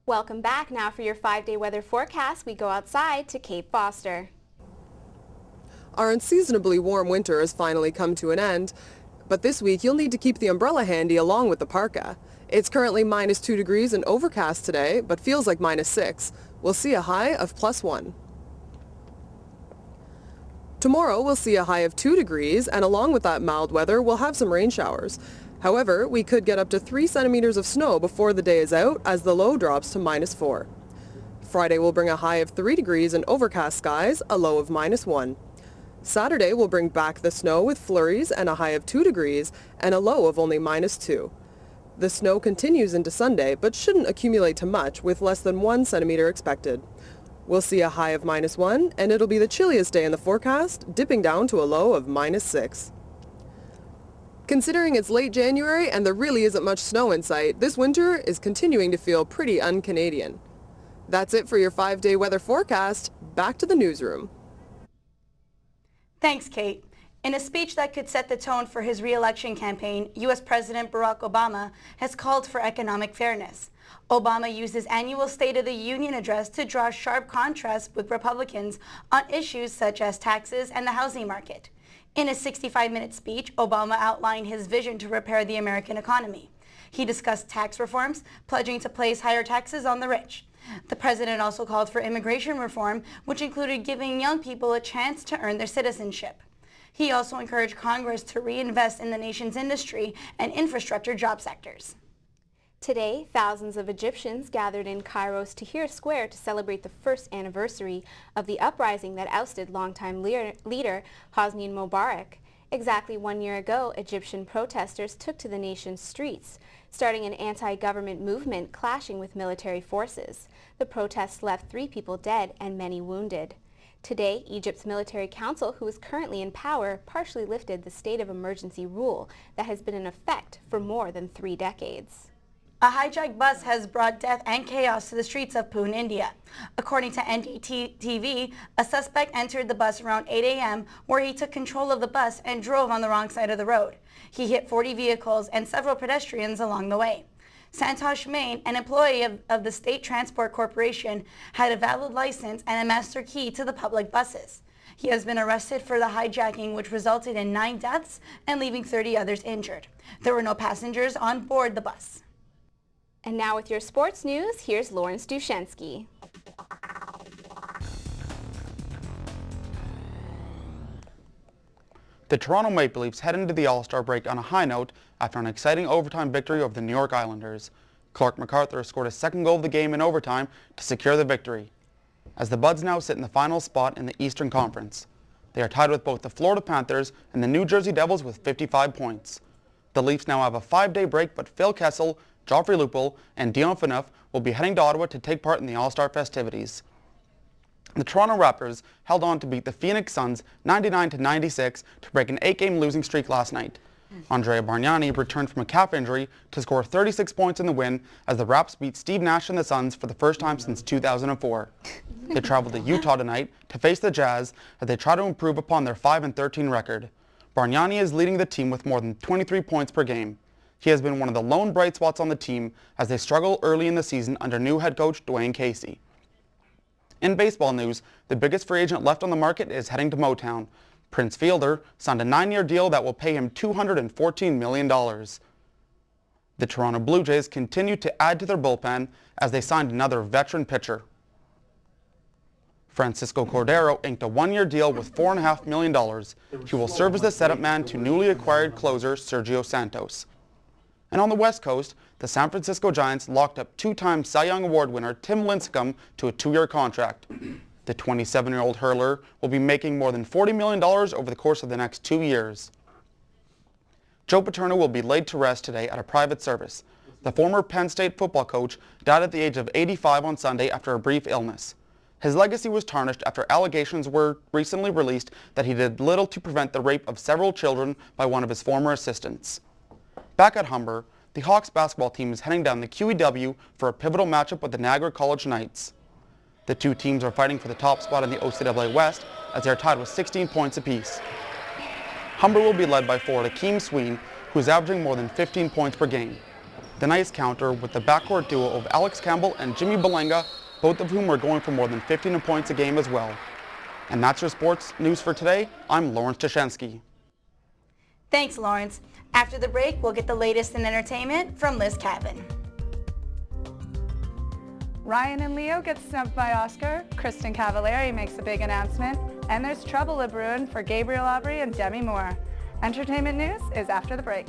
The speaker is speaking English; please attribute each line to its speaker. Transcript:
Speaker 1: Welcome back. Now for your 5-day weather forecast, we go outside to Cape Foster.
Speaker 2: Our unseasonably warm winter has finally come to an end, but this week you'll need to keep the umbrella handy along with the parka. It's currently -2 degrees and overcast today, but feels like -6. We'll see a high of +1. Tomorrow we'll see a high of 2 degrees, and along with that mild weather, we'll have some rain showers. However, we could get up to 3 centimeters of snow before the day is out as the low drops to -4. Friday will bring a high of 3 degrees and overcast skies, a low of -1. Saturday will bring back the snow with flurries and a high of 2 degrees and a low of only -2. The snow continues into Sunday, but shouldn't accumulate to much, with less than 1 centimeter expected. We'll see a high of -1, and it'll be the chilliest day in the forecast, dipping down to a low of -6. Considering it's late January and there really isn't much snow in sight, this winter is continuing to feel pretty un-Canadian. That's it for your 5-day weather forecast. Back to the newsroom.
Speaker 3: Thanks, Kate. In a speech that could set the tone for his re-election campaign, U.S. President Barack Obama has called for economic fairness. Obama used his annual State of the Union address to draw sharp contrasts with Republicans on issues such as taxes and the housing market. In a 65-minute speech, Obama outlined his vision to repair the American economy. He discussed tax reforms, pledging to place higher taxes on the rich. The president also called for immigration reform, which included giving young people a chance to earn their citizenship. He also encouraged Congress to reinvest in the nation's industry and infrastructure job sectors.
Speaker 1: Today, thousands of Egyptians gathered in Cairo's Tahrir Square to celebrate the first anniversary of the uprising that ousted longtime leader Hosni Mubarak. Exactly 1 year ago, Egyptian protesters took to the nation's streets, starting an anti-government movement clashing with military forces. The protests left 3 people dead and many wounded. Today, Egypt's military council, who is currently in power, partially lifted the state of emergency rule that has been in effect for more than 3 decades.
Speaker 3: A hijacked bus has brought death and chaos to the streets of Pune, India. According to NDTV, a suspect entered the bus around 8 a.m. where he took control of the bus and drove on the wrong side of the road. He hit 40 vehicles and several pedestrians along the way. Santosh Main, an employee of the State Transport Corporation, had a valid license and a master key to the public buses. He has been arrested for the hijacking, which resulted in 9 deaths and leaving 30 others injured. There were no passengers on board the bus.
Speaker 1: And now with your sports news, here's Lawrence Dushensky.
Speaker 4: The Toronto Maple Leafs head into the All-Star break on a high note after an exciting overtime victory over the New York Islanders. Clark MacArthur scored his 2nd goal of the game in overtime to secure the victory, as the Buds now sit in the final spot in the Eastern Conference. They are tied with both the Florida Panthers and the New Jersey Devils with 55 points. The Leafs now have a 5-day break, but Phil Kessel, Joffrey Lupul, and Dion Phaneuf will be heading to Ottawa to take part in the All-Star festivities. The Toronto Raptors held on to beat the Phoenix Suns 99-96 to break an 8-game losing streak last night. Andrea Bargnani returned from a calf injury to score 36 points in the win as the Raps beat Steve Nash and the Suns for the first time since 2004. They traveled to Utah tonight to face the Jazz as they try to improve upon their 5-13 record. Bargnani is leading the team with more than 23 points per game. He has been one of the lone bright spots on the team as they struggle early in the season under new head coach Dwayne Casey. In baseball news, the biggest free agent left on the market is heading to Motown. Prince Fielder signed a 9-year deal that will pay him $214 million. The Toronto Blue Jays continue to add to their bullpen as they signed another veteran pitcher. Francisco Cordero inked a 1-year deal with $4.5 million. He will serve as the setup man to newly acquired closer Sergio Santos. And on the West Coast, the San Francisco Giants locked up 2-time Cy Young Award winner Tim Lincecum to a 2-year contract. The 27-year-old hurler will be making more than $40 million over the course of the next 2 years. Joe Paterno will be laid to rest today at a private service. The former Penn State football coach died at the age of 85 on Sunday after a brief illness. His legacy was tarnished after allegations were recently released that he did little to prevent the rape of several children by one of his former assistants. Back at Humber, the Hawks basketball team is heading down the QEW for a pivotal matchup with the Niagara College Knights. The 2 teams are fighting for the top spot in the OCAA West as they are tied with 16 points apiece. Humber will be led by forward Akeem Sween, who is averaging more than 15 points per game. The nice counter with the backcourt duo of Alex Campbell and Jimmy Belenga, both of whom are going for more than 15 points a game as well. And that's your sports news for today. I'm Lawrence Jashansky.
Speaker 3: Thanks, Lawrence. After the break, we'll get the latest in entertainment from Liz Cavan.
Speaker 5: Ryan and Leo get snubbed by Oscar, Kristen Cavallari makes a big announcement, and there's trouble a brewing for Gabriel Aubry and Demi Moore. Entertainment news is after the break.